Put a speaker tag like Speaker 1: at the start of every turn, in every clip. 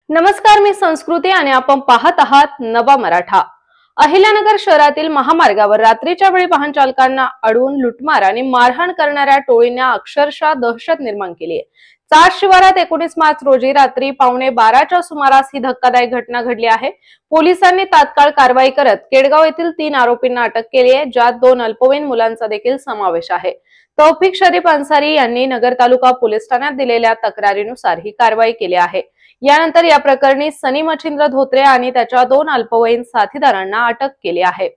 Speaker 1: नमस्कार, मी संस्कृती आणि आपण पाहत आहात नवा मराठा। अहिल्यानगर शहरातील महामार्गावर रात्रीच्या वेळी वाहन चालकांना अडवून लुटमार आणि मारहाण करणाऱ्या टोळीने अक्षरशः दहशत निर्माण केली आहे। चाट शिवारात 19 मार्च रोजी रात्री 11:15च्या सुमारास ही धक्कादायक घटना घडली आहे। पोलिसांनी तात्काळ कारवाई करत केडगाव येथील 3 आरोपींना अटक केली आहे, ज्यात 2 अल्पवयीन मुलांचा देखील समावेश आहे। तौफिक शरीफ अन्सारी यांनी नगर तालुका पोलीस ठाण्यात दिलेल्या तक्रारीनुसार ही कारवाई केली आहे। यानंतर या प्रकरणी सनी मच्छिंद्र धोत्रे आणि त्याच्या 2 अल्पवयीन साथीदारांना अटक केली आहे।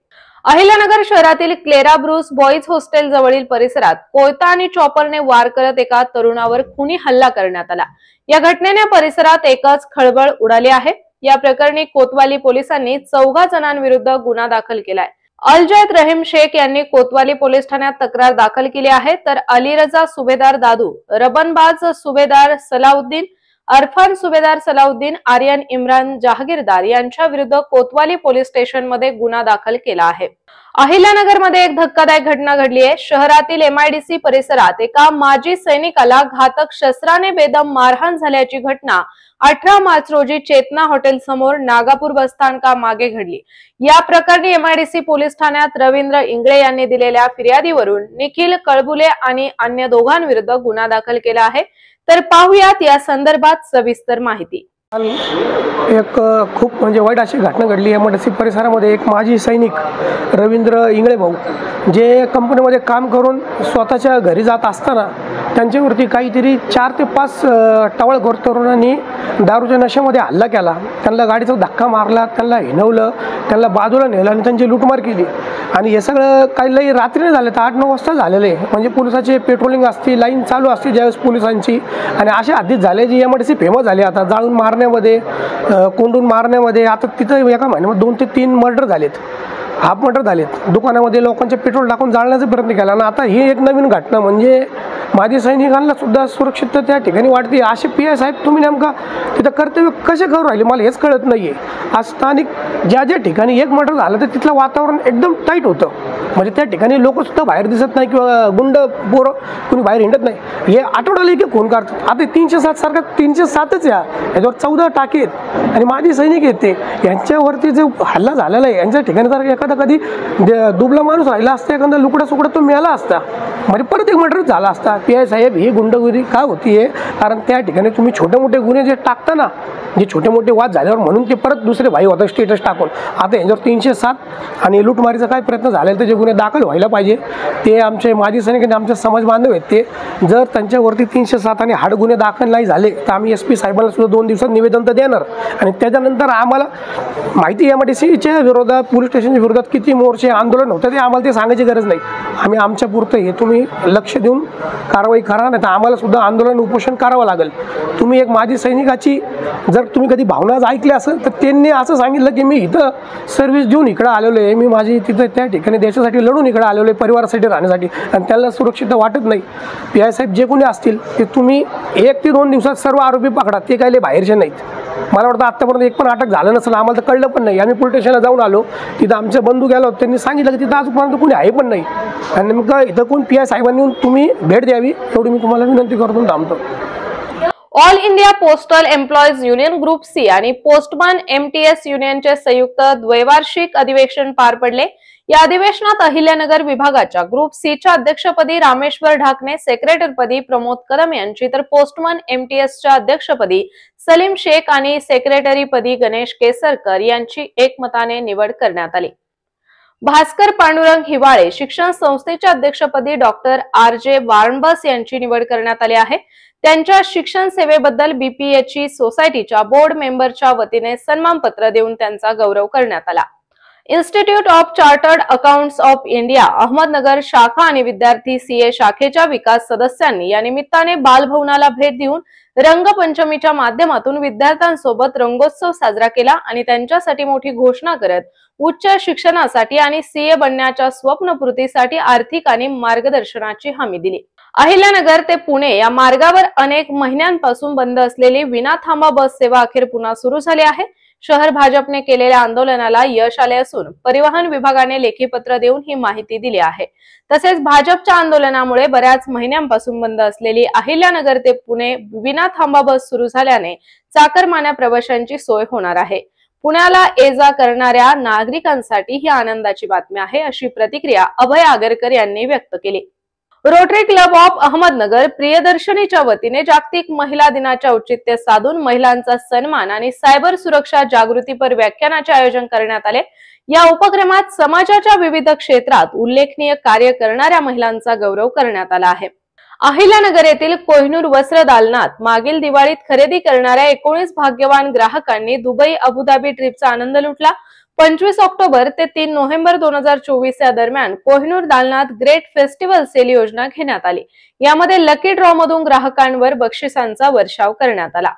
Speaker 1: अहिल्यानगर शहरातील क्लेरा ब्रूस बॉईज हॉस्टेल जवळील परिसरात कोयता आणि चॉपरने वार करत एका तरुणावर खुनी हल्ला करण्यात आला। या घटनेने परिसरात एकच खळबळ उडाली आहे। या प्रकरणी कोतवाली पोलिसांनी 14 जणांविरुद्ध गुन्हा दाखल केलाय। अलजैद रहीम शेख यांनी कोतवाली पोलीस ठाण्यात तक्रार दाखल केली आहे, तर अलीरजा सुभेदार दादू, रबनबाज सुभेदार सलाउद्दीन, अरफान सुभेदार सलाउद्दीन, आर्यन इम्रान जहागीरदार यांच्या विरुद्ध कोतवाली पोलीस स्टेशन मध्ये गुन्हा दाखल केला आहे। अहिल्यानगर मध्ये एक धक्कादायक घटना घडली आहे। शहरातील MIDC परिसरात एका माजी सैनिकाला घातक शस्त्राने बेदम मारहाण झाल्याची घटना 18 मार्च रोजी चेतना हॉटेल समोर नागापूर बसस्थानका मागे घडली। या प्रकरणी MIDC पोलीस ठाण्यात रवींद्र इंगळे यांनी दिलेल्या फिर्यादीवरून निखिल कळबुले आणि अन्य दोघांविरुद्ध गुन्हा दाखल केला आहे। तर पाहूयात या संदर्भात सविस्तर माहिती।
Speaker 2: एक खूप वाईट अशी घटना घडली MIDC परिसरामध्ये। एक माजी सैनिक रवींद्र इंगळे भाऊ जे कंपनीमध्ये काम करून स्वतःच्या घरी जात असताना त्यांच्यावरती काहीतरी 4 ते 5 टवाळखोर तरुणांनी दारूच्या नशेमध्ये हल्ला केला। त्यांना गाडीचा धक्का मारला, त्यांना हिणवलं, त्यांना बाजूला नेलं आणि त्यांची लूटमार केली। आणि हे सगळं काही लई रात्री झालं, तर 8-9 वाजता झालेलं आहे। म्हणजे पोलिसांची पेट्रोलिंग असते, लाईन चालू असते ज्यावेळेस पोलिसांची, आणि अशा हद्दीत झाले जी MIDC फेमस झाली आता जाळून मारण्यामध्ये, कोंडून मारण्यामध्ये। आता तिथं एका महिन्यामध्ये 2 ते 3 मर्डर झालेत, हाफ मर्डर झालेत। दुकानामध्ये लोकांचे पेट्रोल टाकून जाळण्याचा प्रयत्न केला आणि आता ही एक नवीन घटना म्हणजे माजी सैनिकांना सुद्धा सुरक्षितता त्या ठिकाणी वाटते। असे PI साहेब तुम्ही नेमका तिथं कर्तव्य कसे करू राहिले मला हेच कळत नाहीये। आज स्थानिक ज्या ठिकाणी एक मर्डर झालं तर तिथलं वातावरण एकदम टाईट होतं, म्हणजे त्या ठिकाणी लोक सुद्धा बाहेर दिसत नाही किंवा गुंड पोरं कुणी बाहेर हिंडत नाही। हे आठवड्याला एक खून करतात। आता 307 सारखा 307च याच्यावर 14 टाके आहेत आणि माजी सैनिक आहेत ते, यांच्यावरती जो हल्ला झालेला आहे यांच्या ठिकाणी जर एखादा कधी दुबला माणूस राहिला असता, एखादा लुकडा सुकडा तो मिळाला असता, म्हणजे परत एक मर्डर झाला असता। PI साहेब ही गुंडगिरी काय होतीये? कारण त्या ठिकाणी तुम्ही छोटे मोठे गुन्हे जे टाकता ना, जे छोटे मोठे वाद झाल्यावर म्हणून ते परत दुसरे भाई होता स्टेटस टाकून, आता यांच्यावर 307 आणि लूटमारीचा काय प्रयत्न झालेला तर जे गुन्हे दाखल व्हायला पाहिजे ते आमचे माजी सैनिक आणि आमचे समाज बांधव आहेत ते जर त्यांच्यावरती 307 आणि हाड गुन्हे दाखल नाही झाले तर आम्ही SP साहेबांना सुद्धा 2 दिवसात निवेदन तर देणार। आणि त्याच्यानंतर आम्हाला माहिती MIDCच्या विरोधात, पोलीस स्टेशनच्या विरोधात किती मोर्चे आंदोलन होतं ते आम्हाला ते सांगायची गरज नाही। आम्ही आमच्या पुरतं हे तुम्ही लक्ष देऊन कारवाई करा, नाही तर आम्हाला सुद्धा आंदोलन उपोषण करावं लागेल। तुम्ही एक माजी सैनिकाची जर तुम्ही कधी भावना ऐकल्या असेल तर त्यांनी असं सांगितलं की मी इथं सर्व्हिस देऊन इकडं आलेलो आहे, मी माझी तिथं त्या ठिकाणी देशासाठी लढून इकडं आलेलो आहे, परिवारासाठी राहण्यासाठी, आणि त्याला सुरक्षितता वाटत नाही। PI साहेब जे कोणी असतील ते तुम्ही 1 ते 2 दिवसात सर्व आरोपी पकडा, ते काही बाहेरचे नाहीत। मला वाटतं आत्तापर्यंत एक पण अटक झालं नसेल, आम्हाला तर कळलं पण नाही। आम्ही पोलीस स्टेशनला जाऊन आलो, तिथं आमचे बंधू गेलो, त्यांनी सांगितलं की तिथं आजपर्यंत कोणी आहे पण नाही। आणि नेमकं इथं कोण PI साहेबांनी येऊन तुम्ही भेट द्यावी एवढी मी तुम्हाला विनंती करून थांबतो।
Speaker 1: All India postal employees union group C आणि पोस्टमन MTS युनियनचे संयुक्त द्वैवार्षिक अधिवेशन पार पडले। या अधिवेशनात अहिल्यानगर विभागाच्या ग्रुप C च्या अध्यक्षपदी रामेश्वर ढाकणे, सेक्रेटरीपदी प्रमोद कदम यांची, तर पोस्टमन MTS च्या अध्यक्षपदी सलीम शेख आणि सेक्रेटरीपदी गणेश केसरकर यांची एकमताने निवड करण्यात आली। भास्कर पांडुरंग हिवाळे शिक्षण संस्थेच्या अध्यक्षपदी डॉक्टर RJ वार्नबस यांची निवड करण्यात आली आहे। त्यांच्या शिक्षण सेवेबद्दल BPH सोसायटीच्या बोर्ड मेंबरच्या वतीने सन्मानपत्र देऊन त्यांचा गौरव करण्यात आला। Institute of chartered accounts of India Ahmednagar शाखा आणि विद्यार्थी CA शाखेच्या विकास सदस्यांनी या निमित्ताने बालभवनाला भेट देऊन रंगपंचमीच्या माध्यमातून विद्यार्थ्यांसोबत रंगोत्सव साजरा केला आणि त्यांच्यासाठी मोठी घोषणा करत उच्च शिक्षणासाठी आणि CA बनण्याच्या स्वप्नपूर्तीसाठी आर्थिक आणि मार्गदर्शनाची हमी दिली। अहिल्यानगर ते पुणे या मार्गावर अनेक महिन्यांपासून बंद असलेली विना थांबा बस सेवा अखेर पुन्हा सुरू झाली आहे। शहर भाजपने केलेल्या आंदोलनाला यश आले असून परिवहन विभागाने लेखी पत्र देऊन ही माहिती दिली आहे। तसेच भाजपच्या आंदोलनामुळे बऱ्याच महिन्यांपासून बंद असलेली अहिल्यानगर ते पुणे विना थांबा बस सुरू झाल्याने चाकरमान्या प्रवाशांची सोय होणार आहे। पुण्याला ये-जा करणाऱ्या नागरिकांसाठी ही आनंदाची बातमी आहे, अशी प्रतिक्रिया अभय आगरकर यांनी व्यक्त केली। रोटरी क्लब ऑफ अहमदनगर प्रियदर्शनीच्या वतीने जागतिक महिला दिनाचे औचित्य साधून महिलांचा सन्मान आणि सायबर सुरक्षा जागृतीपर व्याख्यानाचे आयोजन करण्यात आले। या उपक्रमात समाजाच्या विविध क्षेत्रात उल्लेखनीय कार्य करणाऱ्या महिलांचा गौरव करण्यात आला आहे। अहिल्यानगर येथील कोहिनूर वस्त्र दालनात मागील दिवाळीत खरेदी करणाऱ्या 19 भाग्यवान ग्राहकांनी दुबई अबुधाबी ट्रिपचा आनंद लुटला। 25 ऑक्टोबर ते 3 नोव्हेंबर 2024 या दरम्यान कोहिनूर दालनात ग्रेट फेस्टिवल सेल योजना घेण्यात आली। यामध्ये लकी ड्रॉ मधून ग्राहकांवर बक्षिसांचा वर्षाव करण्यात आला।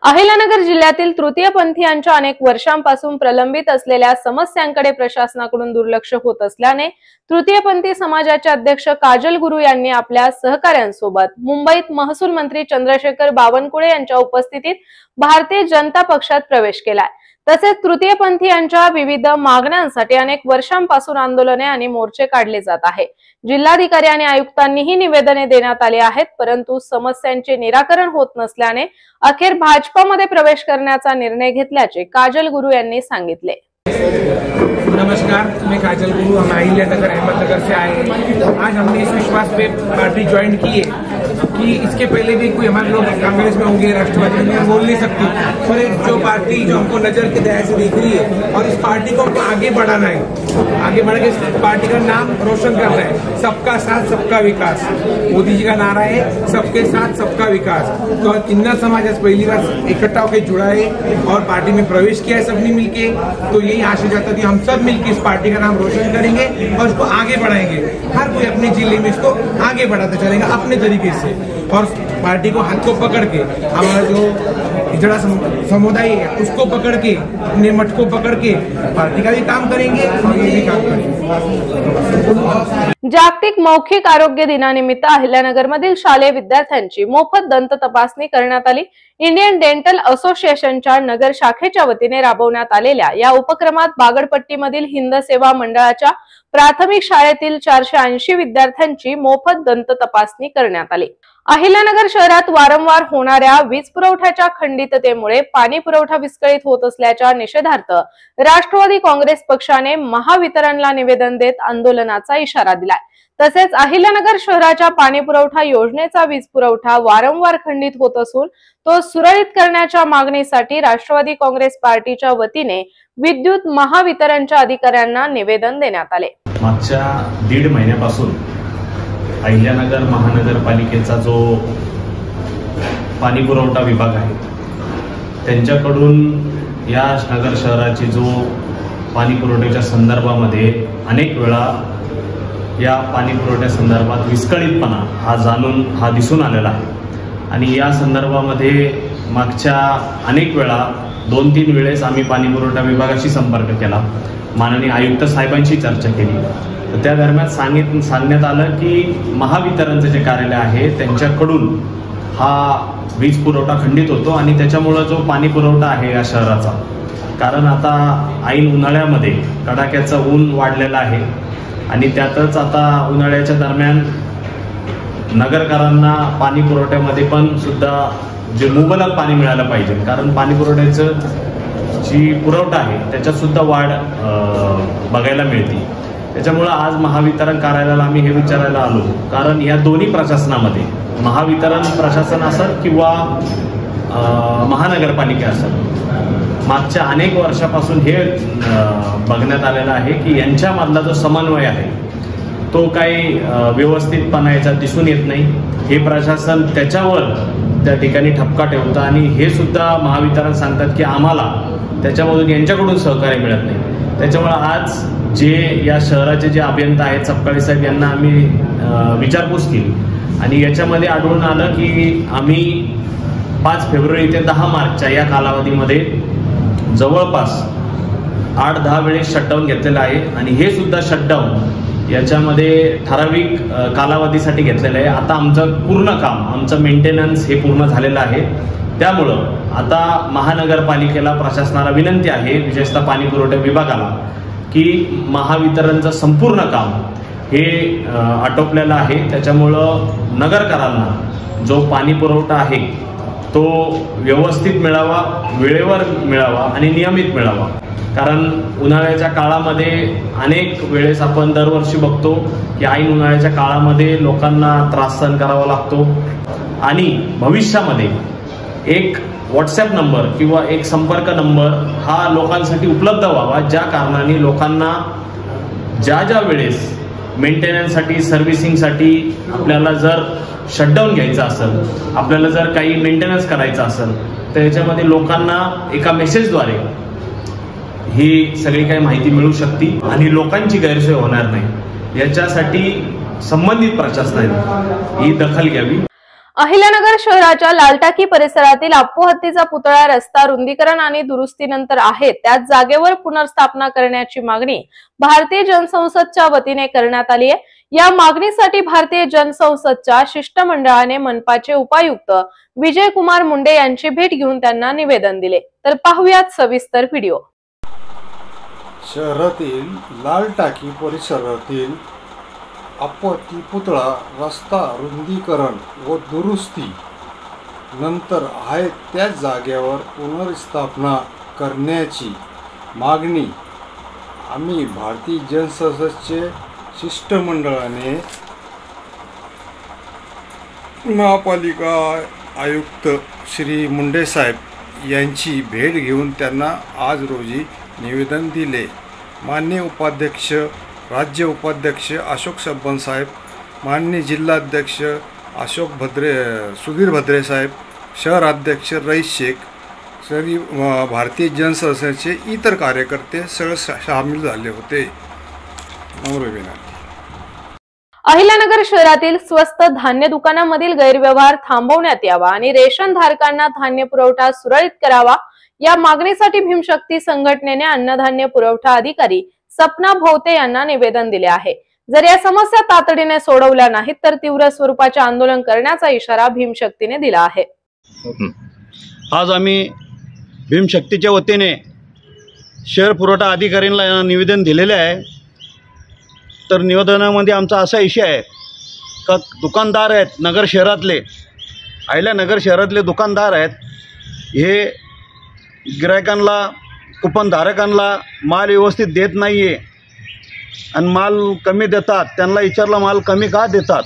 Speaker 1: अहिल्यानगर जिल्ह्यातील तृतीयपंथीयांच्या अनेक वर्षांपासून प्रलंबित असलेल्या समस्यांकडे प्रशासनाकडून दुर्लक्ष होत असल्याने तृतीयपंथी समाजाचे अध्यक्ष काजल गुरु यांनी आपल्या सहकाऱ्यांसोबत मुंबईत महसूल मंत्री चंद्रशेखर बावनकुळे यांच्या उपस्थितीत भारतीय जनता पक्षात प्रवेश केलाय। तसेच तृतीयपंथीयांच्या विविध मागण्यांसाठी अनेक वर्षांपासून आंदोलने आणि मोर्चे काढले जात आहे। जिल्हाधिकारी आणि आयुक्तांनीही निवेदने देण्यात आली आहेत, परंतु समस्यांचे निराकरण होत नसल्याने अखेर भाजपामध्ये प्रवेश करण्याचा निर्णय घेतल्याचे काजल गुरु यांनी सांगितले।
Speaker 3: नमस्कार, मैं काजल गुरु, हम अहिल्यानगर अहमदनगर से आए हैं। आज हमने इस विश्वास पे पार्टी ज्वाइन की है कि इसके पहले भी कोई हमारे लोग कांग्रेस में होंगे, राष्ट्रवादी में बोल नहीं सकती, पर एक जो पार्टी जो हमको नजर के दायरे से देख रही है और इस पार्टी को हमको आगे बढ़ाना है, आगे बढ़ के इस पार्टी का नाम रोशन करना है। सबका साथ सबका विकास, मोदी जी का नारा है, सबके साथ सबका विकास। तो किन्नर समाज आज पहली बार इकट्ठा होकर जुड़ा है और पार्टी में प्रवेश किया है सबने मिलके। तो यही आशा जाता थी हम सब मिलकर इस पार्टी का नाम रोशन करेंगे और इसको आगे बढ़ाएंगे। हर कोई अपने जिले में इसको आगे बढ़ाते चलेगा अपने तरीके से, और पार्टी को हाथ को पकड़ के हमारा जो इजड़ा समुदाय है उसको पकड़ के, अपने मठ को पकड़ के पार्टी का भी काम करेंगे और ये भी काम करेंगे।
Speaker 1: जागतिक मौखिक आरोग्य दिनानिमित्त अहिल्यानगर मधील शालेय विद्यार्थ्यांची मोफत दंत तपासणी करण्यात आली। इंडियन डेंटल असोसिएशनच्या नगर शाखेच्या वतीने राबवण्यात आलेल्या या उपक्रमात बागडपट्टीमधील हिंद सेवा मंडळाच्या प्राथमिक शाळेतील 480 विद्यार्थ्यांची मोफत दंत तपासणी करण्यात आली। अहिल्यानगर शहरात वारंवार होणाऱ्या वीज पुरवठ्याच्या खंडिततेमुळे पाणी पुरवठा विस्कळीत होत असल्याच्या निषेधार्थ राष्ट्रवादी काँग्रेस पक्षाने महावितरणला निवेदन देत आंदोलनाचा इशारा दिलाय। तसेच अहिल्यानगर शहराच्या पाणी पुरवठा योजनेचा वीज पुरवठा वारंवार खंडित होत असून तो सुरळीत करण्याच्या मागणीसाठी राष्ट्रवादी काँग्रेस पार्टीच्या वतीने विद्युत महावितरणच्या अधिकाऱ्यांना निवेदन देण्यात आले।
Speaker 4: मागच्या 1.5 महिन्यापासून अहिल्यानगर महानगरपालिकेचा जो पाणी पुरवठा विभाग आहे त्यांच्याकडून या नगर शहराची जो पाणी पुरवठ्याच्या संदर्भामध्ये अनेक वेळा या पाणी पुरवठ्या संदर्भात विस्कळीतपणा हा दिसून आलेला आहे आणि या संदर्भामध्ये मागच्या अनेक वेळा 2-3 वेळेस आम्ही पाणी पुरवठा विभागाशी संपर्क केला, माननीय आयुक्त साहेबांशी चर्चा केली। तर त्या दरम्यान सांगण्यात आलं की महावितरणचे जे कार्यालय आहे त्यांच्याकडून हा वीज पुरवठा खंडित होतो आणि त्याच्यामुळे जो पाणी पुरवठा आहे या शहराचा, कारण आता ऐन उन्हाळ्यामध्ये कडाक्याचं ऊन वाढलेलं आहे आणि त्यातच आता उन्हाळ्याच्या दरम्यान नगरकरांना पाणी पुरवठ्यामध्ये पण सुद्धा जे मुबलक पाणी मिळालं पाहिजे, कारण पाणी पुरवठ्याचं जी पुरवठा आहे त्याच्यात सुद्धा वाढ बघायला मिळते। त्याच्यामुळे आज महावितरण कार्यालयाला आम्ही हे विचारायला आलो, कारण या दोन्ही प्रशासनामध्ये महावितरण प्रशासन असेल किंवा महानगरपालिका असेल मागच्या अनेक वर्षापासून हे बघण्यात आलेलं आहे की यांच्यामधला जो समन्वय आहे तो काही व्यवस्थितपणा याच्यात दिसून येत नाही। हे प्रशासन त्याच्यावर त्या ठिकाणी ठपका ठेवतं आणि हे सुद्धा महावितरण सांगतात की आम्हाला त्याच्यामधून यांच्याकडून सहकार्य मिळत नाही। त्याच्यामुळे आज जे या शहराचे जे अभियंता आहेत सपकाळे साहेब यांना आम्ही विचारपूस केली आणि याच्यामध्ये आढळून आलं की आम्ही 5 फेब्रुवारी ते 10 मार्चच्या या कालावधीमध्ये जवळपास 8-10 वेळेस शटडाऊन घेतलेलं आहे आणि हे सुद्धा शटडाऊन याच्यामध्ये ठराविक कालावधीसाठी घेतलेलं आहे। आता आमचं पूर्ण काम, आमचं मेंटेनन्स हे पूर्ण झालेलं आहे त्यामुळं आता महानगरपालिकेला प्रशासनाला विनंती आहे, विशेषतः पाणी पुरवठा विभागाला, की महावितरणचं संपूर्ण काम हे आटोपलेलं आहे. त्याच्यामुळं नगरकरांना जो पाणी पुरवठा आहे तो व्यवस्थित मिळावा, वेळेवर मिळावा आणि नियमित मिळावा. कारण उन्हाळ्याच्या काळामध्ये अनेक वेळेस आपण दरवर्षी बघतो की ऐन उन्हाळ्याच्या काळामध्ये लोकांना त्रास सहन करावा लागतो आणि भविष्यामध्ये एक व्हॉट्सॲप नंबर किंवा एक संपर्क नंबर हा लोकांसाठी उपलब्ध व्हावा, ज्या कारणाने लोकांना ज्या ज्या वेळेस मेंटेनन्ससाठी, सर्व्हिसिंगसाठी आपल्याला जर शटडाऊन घ्यायचा असेल, आपल्याला जर काही मेंटेनन्स करायचं असेल, तर याच्यामध्ये लोकांना एका मेसेजद्वारे ही सगळी काही माहिती मिळू शकते आणि लोकांची गैरसोय होणार नाही. याच्यासाठी संबंधित प्रशासनाने ही दखल घ्यावी.
Speaker 1: अहिल्यानगर शहराच्या लालटाकी परिसरातील अप्पू हत्तीचा पुतळा रस्ता रुंदीकरण आणि दुरुस्तीनंतर आहे त्याच जागेवर पुनर्स्थापना करण्याची मागणी भारतीय जनसंसदच्या वतीने करण्यात आली आहे. या मागणीसाठी भारतीय जनसंसदच्या शिष्टमंडळाने मनपाचे उपायुक्त विजय कुमार मुंडे यांची भेट घेऊन त्यांना निवेदन दिले. तर पाहुयात सविस्तर व्हिडिओ.
Speaker 5: शहरातील लालटाकी परिसरातील अपत्ती पुतळा रस्ता रुंदीकरण व दुरुस्ती नंतर आहे त्याच जागेवर पुनर्स्थापना करण्याची मागणी आम्ही भारतीय जनसंसदचे शिष्टमंडळाने महापालिका आयुक्त श्री मुंडे साहेब यांची भेट घेऊन त्यांना आज रोजी निवेदन दिले. माननीय उपाध्यक्ष, राज्य उपाध्यक्ष अशोक शब्बन साहेब, माननीय जिल्हाध्यक्ष सुधीर भद्रे साहेब, शहराध्यक्ष रईस शेख, सरी भारतीय जनसंसदेचे इतर कार्यकर्ते सगळे सामील झाले होते.
Speaker 1: अहिल्यानगर शहरातील स्वस्त धान्य दुकानामधील गैरव्यवहार थांबवण्यात यावा आणि रेशन धारकांना धान्य पुरवठा सुरळीत करावा या मागणीसाठी भीमशक्ती संघटनेने अन्नधान्य पुरवठा अधिकारी सपना भोवते यांना निवेदन दिले आहे. जर या समस्या तातडीने सोडवल्या नाहीत तर तीव्र स्वरूपाचे आंदोलन करण्याचा इशारा भीमशक्तीने दिला आहे.
Speaker 6: आज आम्ही भीमशक्तीच्या वतीने शहर पुरवठा अधिकाऱ्यांना निवेदन दिलेले आहे. तर निवेदनामध्ये आमचा असा विषय आहे का दुकानदार आहेत नगर शहरातले, अहिल्यानगर शहरातले दुकानदार आहेत, हे गिरायकांना, कुपनधारकांना माल व्यवस्थित देत नाही आहे आणि माल कमी देतात. त्यांना विचारलं माल कमी का देतात,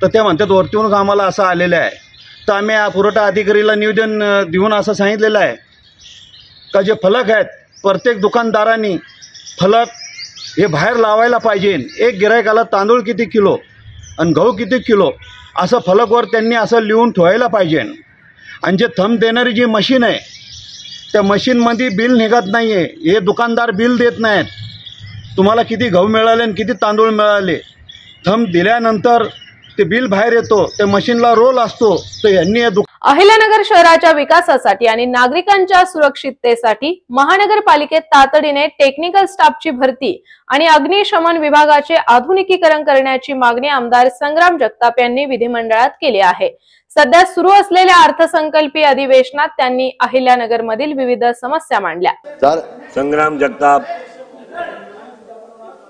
Speaker 6: तर ते म्हणतात वरतीहून आम्हाला असं आलेलं आहे. तर आम्ही या पुरवठा अधिकारीला निवेदन देऊन असं सांगितलेलं आहे का जे फलक आहेत प्रत्येक दुकानदारांनी फलक हे बाहेर लावायला पाहिजे. एक गिरायकाला तांदूळ किती किलो आणि गहू किती किलो असं फलकवर त्यांनी असं लिहून ठेवायला पाहिजे. आणि जे थंब देणारी जी मशीन आहे त्या मशीनमध्ये बिल निघत नाही आहे. हे दुकानदार बिल देत नाहीत, तुम्हाला किती गहू मिळाले आणि किती तांदूळ मिळाले. थंब दिल्यानंतर ते बिल बाहेर येतो, त्या मशीनला रोल असतो. तर यांनी
Speaker 1: अहिल्यानगर शहराच्या विकासासाठी आणि नागरिकांच्या सुरक्षिततेसाठी महानगरपालिकेत तातडीने टेक्निकल स्टाफची भरती आणि अग्निशमन विभागाचे आधुनिकीकरण करण्याची मागणी आमदार संग्राम जगताप यांनी विधिमंडळात केली आहे. सध्या सुरू असलेल्या अर्थसंकल्पीय अधिवेशनात त्यांनी अहिल्यानगर मधील विविध समस्या मांडल्या.
Speaker 7: संग्राम जगताप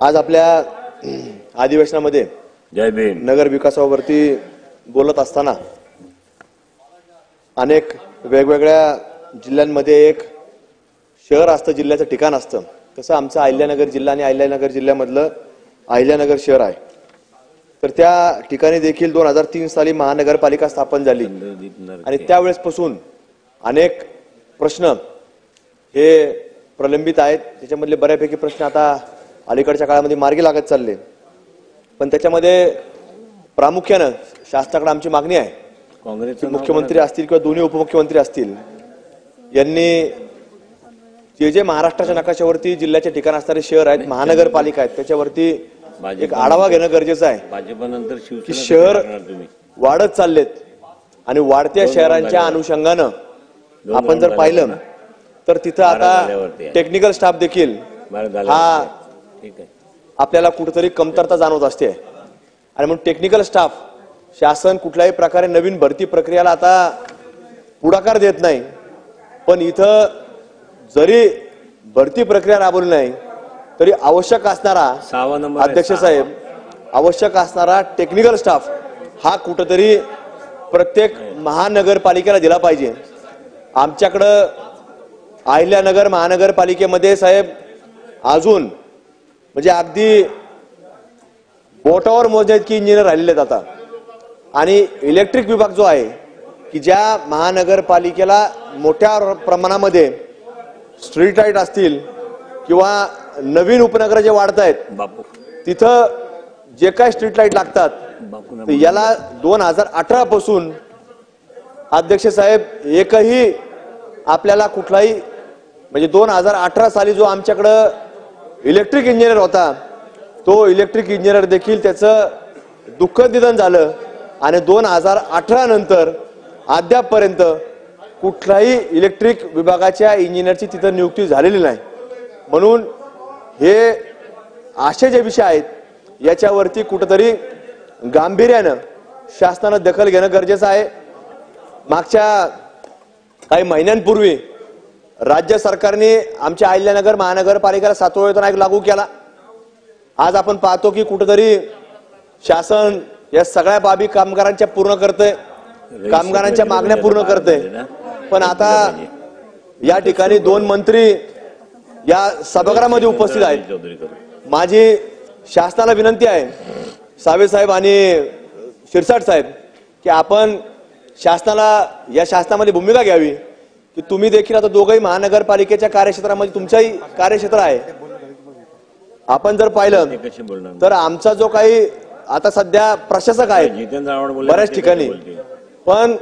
Speaker 7: आज आपल्या अधिवेशनामध्ये नगर विकासावरती बोलत असताना अनेक वेगवेगळ्या जिल्ह्यांमध्ये एक शहर असतं, जिल्ह्याचं ठिकाण असतं. तसं आमचं अहिल्यानगर जिल्हा आणि अहिल्यानगर जिल्ह्यामधलं अहिल्यानगर शहर आहे. तर त्या ठिकाणी देखील 2003 साली महानगरपालिका स्थापन झाली आणि त्यावेळेसपासून अनेक प्रश्न हे प्रलंबित आहेत. त्याच्यामधले बऱ्यापैकी प्रश्न आता अलीकडच्या काळामध्ये मार्गी लागत चालले. पण त्याच्यामध्ये प्रामुख्यानं शासनाकडे आमची मागणी आहे, काँग्रेसचे मुख्यमंत्री असतील किंवा दोन्ही उपमुख्यमंत्री असतील, यांनी जे महाराष्ट्राच्या नकाशावरती जिल्ह्याचे ठिकाण असणारे शहर आहेत, महानगरपालिका आहेत, त्याच्यावरती एक आढावा घेणं गरजेचं आहे. की शहर वाढत चाललेत आणि वाढत्या शहरांच्या अनुषंगानं आपण जर पाहिलं तर तिथं आता टेक्निकल स्टाफ देखील हा आपल्याला कुठेतरी कमतरता जाणवत असते. आणि म्हणून टेक्निकल स्टाफ शासन कुठल्याही प्रकारे नवीन भरती प्रक्रियाला आता पुढाकार देत नाही, पण इथं जरी भरती प्रक्रिया राबवली नाही तरी आवश्यक असणारा अध्यक्ष साहेब, आवश्यक असणारा टेक्निकल स्टाफ हा कुठंतरी प्रत्येक महानगरपालिकेला दिला पाहिजे. आमच्याकडं अहिल्यानगर महानगरपालिकेमध्ये साहेब अजून म्हणजे अगदी बोटावर मोजण्या इतकी इंजिनियर राहिलेले आहेत आता. आणि इलेक्ट्रिक विभाग जो आहे की ज्या महानगरपालिकेला मोठ्या प्रमाणामध्ये स्ट्रीट लाईट असतील किंवा नवीन उपनगर जे वाढत आहेत तिथं जे काय स्ट्रीट लाईट लागतात याला 2018 पासून अध्यक्ष साहेब एकही आपल्याला कुठलाही म्हणजे 2018 साली जो आमच्याकडं इलेक्ट्रिक इंजिनियर होता तो इलेक्ट्रिक इंजिनियर देखील त्याचं दुःखद निधन झालं आणि 2018 नंतर अद्यापपर्यंत कुठल्याही इलेक्ट्रिक विभागाच्या इंजिनियरची तिथं नियुक्ती झालेली नाही. म्हणून हे असे जे विषय आहेत याच्यावरती कुठंतरी गांभीर्यानं शासनानं दखल घेणं गरजेचं आहे. मागच्या काही महिन्यांपूर्वी राज्य सरकारने आमच्या अहिल्यानगर महानगरपालिकेला 7वा वेतन आयोग लागू केला. आज आपण पाहतो की कुठंतरी शासन या सगळ्या बाबी कामगारांच्या पूर्ण करतंय, कामगारांच्या मागण्या पूर्ण करतंय. पण आता या ठिकाणी 2 मंत्री या सभागृहामध्ये उपस्थित आहेत. माझी शासनाला विनंती आहे सावे साहेब आणि शिरसाट साहेब की आपण शासनाला या शासनामध्ये भूमिका घ्यावी की तुम्ही देखील आता दोघंही महानगरपालिकेच्या कार्यक्षेत्रामध्ये तुमचंही कार्यक्षेत्र आहे. आपण जर पाहिलं तर आमचा जो काही आता सध्या प्रशासक आहे बऱ्याच ठिकाणी, पण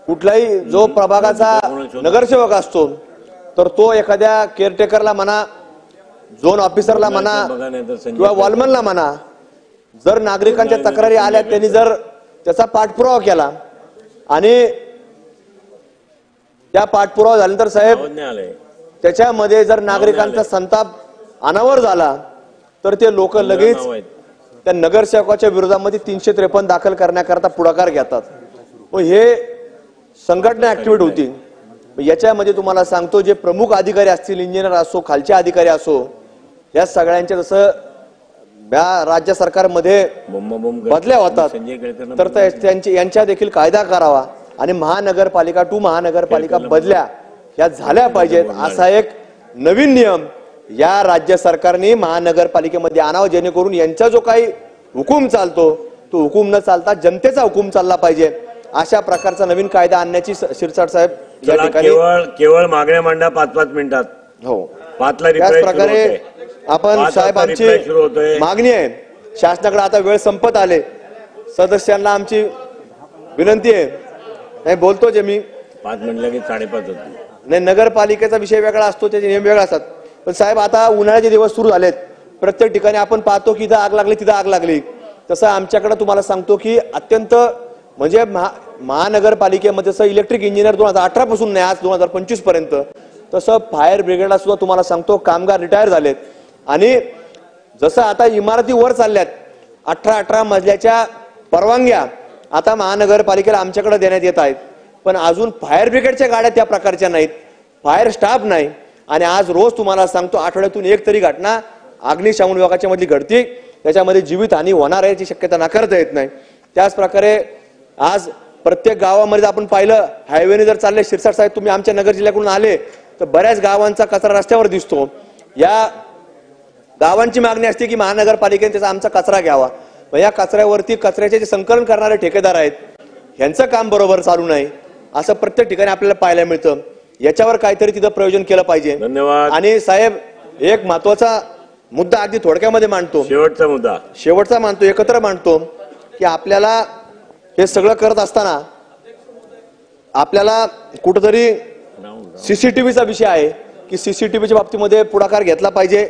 Speaker 7: कुठलाही जो प्रभागाचा नगरसेवक असतो तर तो एखाद्या केअरटेकरला म्हणा, झोन ऑफिसरला म्हणा किंवा वॉलमनला म्हणा, जर नागरिकांच्या तक्रारी आल्या त्यांनी जर त्याचा पाठपुरावा केला आणि त्या पाठपुरावा झाल्यानंतर साहेब त्याच्यामध्ये जर नागरिकांचा संताप अनावर झाला तर ते लोक लगेच त्या नगरसेवकाच्या विरोधामध्ये 353 दाखल करण्याकरता पुढाकार घेतात. मग हे संघटना ऍक्टिव्हेट होती. याच्यामध्ये तुम्हाला सांगतो जे प्रमुख अधिकारी असतील, इंजिनियर असो, खालचे अधिकारी असो, या सगळ्यांच्या जसं या राज्य सरकारमध्ये बदल्या होतात तर त्यांची यांच्या देखील कायदा करावा आणि महानगरपालिका टू महानगरपालिका बदल्या या झाल्या पाहिजेत असा एक नवीन नियम या राज्य सरकारने महानगरपालिकेमध्ये आणावा, जेणेकरून यांचा जो काही हुकूम चालतो तो हुकूम न चालता जनतेचा हुकूम चालला पाहिजे. अशा प्रकारचा नवीन कायदा आणण्याची शिरसाट साहेब या ठिकाणी
Speaker 8: केवळ मागण्या मांडा 5-5 मिनिटात.
Speaker 7: हो,
Speaker 8: 5ला
Speaker 7: त्याच प्रकारे आपण साहेब आमची मागणी आहे शासनाकडे, आता वेळ संपत आले, सदस्यांना आमची विनंती आहे, नाही बोलतो जे मी
Speaker 8: 5 म्हणलं की 5:30 होती.
Speaker 7: नाही, नगरपालिकेचा विषय वेगळा असतो, त्याचे नियम वेगळे असतात. पण साहेब आता उन्हाळ्याचे दिवस सुरू झालेत, प्रत्येक ठिकाणी आपण पाहतो की इथं आग लागली तिथं आग लागली. तसं आमच्याकडे तुम्हाला सांगतो की अत्यंत म्हणजे महानगरपालिकेमध्ये जसं इलेक्ट्रिक इंजिनियर 2018 पासून नाही आज 2025 पर्यंत, तसं फायर ब्रिगेडला सुद्धा तुम्हाला सांगतो कामगार रिटायर झालेत. आणि जसं आता इमारती वर चालल्यात 18 मजल्याच्या परवानग्या आता महानगरपालिकेला आमच्याकडे देण्यात येत आहेत, पण अजून फायर ब्रिगेडच्या गाड्या त्या प्रकारच्या नाहीत, फायर स्टाफ नाही. आणि आज रोज तुम्हाला सांगतो आठवड्यातून एक तरी घटना अग्निशमन विभागाच्या मधली घडती, त्याच्यामध्ये जीवितहानी होणार याची शक्यता नाकारता येत नाही. त्याच प्रकारे आज प्रत्येक गावामध्ये आपण पाहिलं हायवेने जर चालले, शिरसाट साहेब तुम्ही आमच्या नगर जिल्ह्याकडून आले तर बऱ्याच गावांचा कचरा रस्त्यावर दिसतो. या गावांची मागणी असते की महानगरपालिकेने त्याचा आमचा कचरा घ्यावा. या कचऱ्यावरती कचऱ्याचे जे संकलन करणारे ठेकेदार आहेत यांचं काम बरोबर चालू नाही असं प्रत्येक ठिकाणी आपल्याला पाहायला मिळतं. याच्यावर काहीतरी तिथं प्रयोजन केलं पाहिजे.
Speaker 8: धन्यवाद.
Speaker 7: आणि साहेब एक महत्वाचा मुद्दा अगदी थोडक्यामध्ये मांडतो, शेवटचा मांडतो, एकत्र मांडतो की आपल्याला हे सगळं करत असताना आपल्याला कुठेतरी सीसीटीव्हीचा विषय आहे की सीसीटीव्हीच्या बाबतीमध्ये पुढाकार घेतला पाहिजे.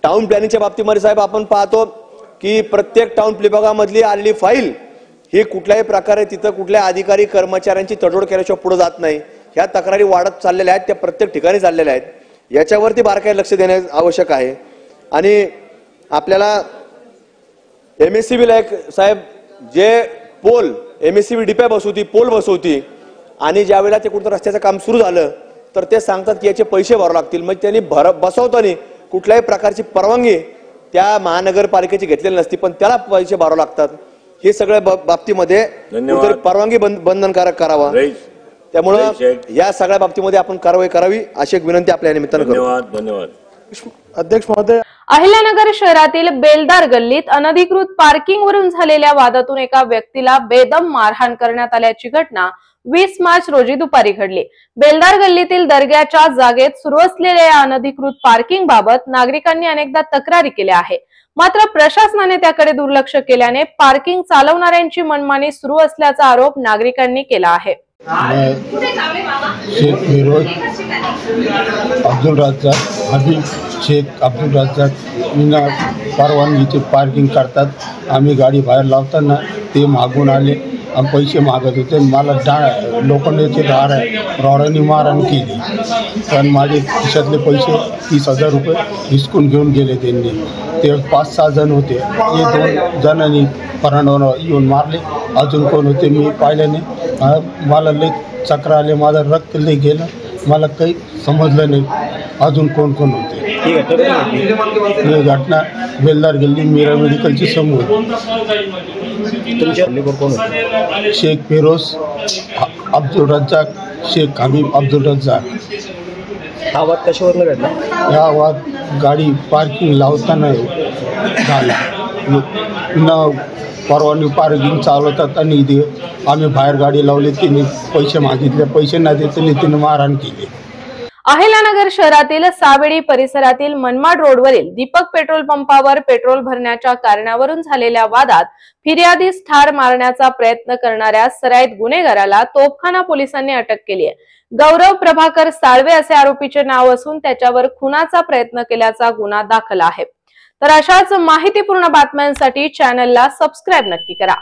Speaker 7: टाउन प्लॅनिंगच्या बाबतीमध्ये साहेब आपण पाहतो की प्रत्येक टाउन विभागामधली आलेली फाईल ही कुठल्याही प्रकारे तिथं कुठल्या अधिकारी कर्मचाऱ्यांची तडजोड केल्याशिवाय पुढे जात नाही. ह्या तक्रारी वाढत चाललेल्या आहेत, त्या प्रत्येक ठिकाणी चाललेल्या आहेत. याच्यावरती बारकाईने लक्ष देणे आवश्यक आहे. आणि आपल्याला MSCB ला एक साहेब जे पोल MSCB डिप्या बसवती, पोल बसवती, आणि ज्या वेळेला ते कुठं रस्त्याचं काम सुरू झालं तर ते सांगतात की याचे पैसे भरावे लागतील. मग त्यांनी बसवताना कुठल्याही प्रकारची परवानगी त्या महानगरपालिकेची घेतलेली नसती, पण त्याला पैसे भरावे लागतात. हे सगळ्या बाबतीमध्ये कुठेतरी परवानगी बंधनकारक करावा. त्यामुळे या सगळ्या बाबतीमध्ये आपण कारवाई करावी अशी एक विनंती आपल्या निमित्तानं करतो.
Speaker 8: धन्यवाद.
Speaker 2: अध्यक्ष महोदय,
Speaker 1: अहिल्यानगर शहरातील बेलदार गल्लीत अनधिकृत पार्किंग वरून झालेल्या वादातून एका व्यक्तीला बेदम मारहाण करण्यात आल्याची घटना 20 मार्च रोजी दुपारी घडली. बेलदार गल्लीतील दर्ग्याच्या जागेत सुरू असलेल्या या अनधिकृत पार्किंग बाबत नागरिकांनी अनेकदा तक्रारी केल्या आहे. मात्र प्रशासनाने त्याकडे दुर्लक्ष केल्याने पार्किंग चालवणाऱ्यांची मनमानी सुरू असल्याचा आरोप नागरिकांनी केला आहे.
Speaker 9: शेख फिरोज अब्दुल रज्जाक हबीब शेख अब्दुल रज्जाक विना परवानगीचे पार्किंग करतात. आम्ही गाडी बाहेर लावताना ते मागून आले आणि पैसे मागत होते. मला लोखंडाचे रॉडांनी मारहाण केली. पण माझे खिशातले पैसे 30,000 रुपये हिसकून घेऊन गेले त्यांनी. ते 5-6 जण होते. हे 2 जणांनी फरांडवर येऊन मारले. अजून कोण होते मी पाहिलं नाही. मला लई चक्र आले, माझं रक्त लई गेलं, मला काही समजलं नाही अजून कोण कोण होते. ही घटना बेलदार गल्ली मीरा मेडिकलची समोर. शेख फिरोज अब्दुल रज्जाक शेख हबीब अब्दुल रज्जाक.
Speaker 10: हा वाद कशावरून घडला?
Speaker 9: या वाद गाडी पार्किंग लावताना झाला. न परवानगी पार्किंग चालवतात आणि इथे आम्ही बाहेर गाडी लावली. त्यांनी पैसे मागितले, पैसे न देताना तिने मारहाण केली.
Speaker 1: अहिल्यानगर शहरातील सावेडी परिसरातील मनमाड रोडवरील दीपक पेट्रोल पंपावर पेट्रोल भरण्याच्या कारणावरून झालेल्या वादात फिर्यादीस ठार मारण्याचा प्रयत्न करणाऱ्या सराईत गुन्हेगाराला तोफखाना पोलिसांनी अटक केली आहे. गौरव प्रभाकर साळवे असे आरोपीचे नाव असून त्याच्यावर खुनाचा प्रयत्न केल्याचा गुन्हा दाखल आहे. तर अशाच माहितीपूर्ण बातम्यांसाठी चॅनलला सबस्क्राईब नक्की करा.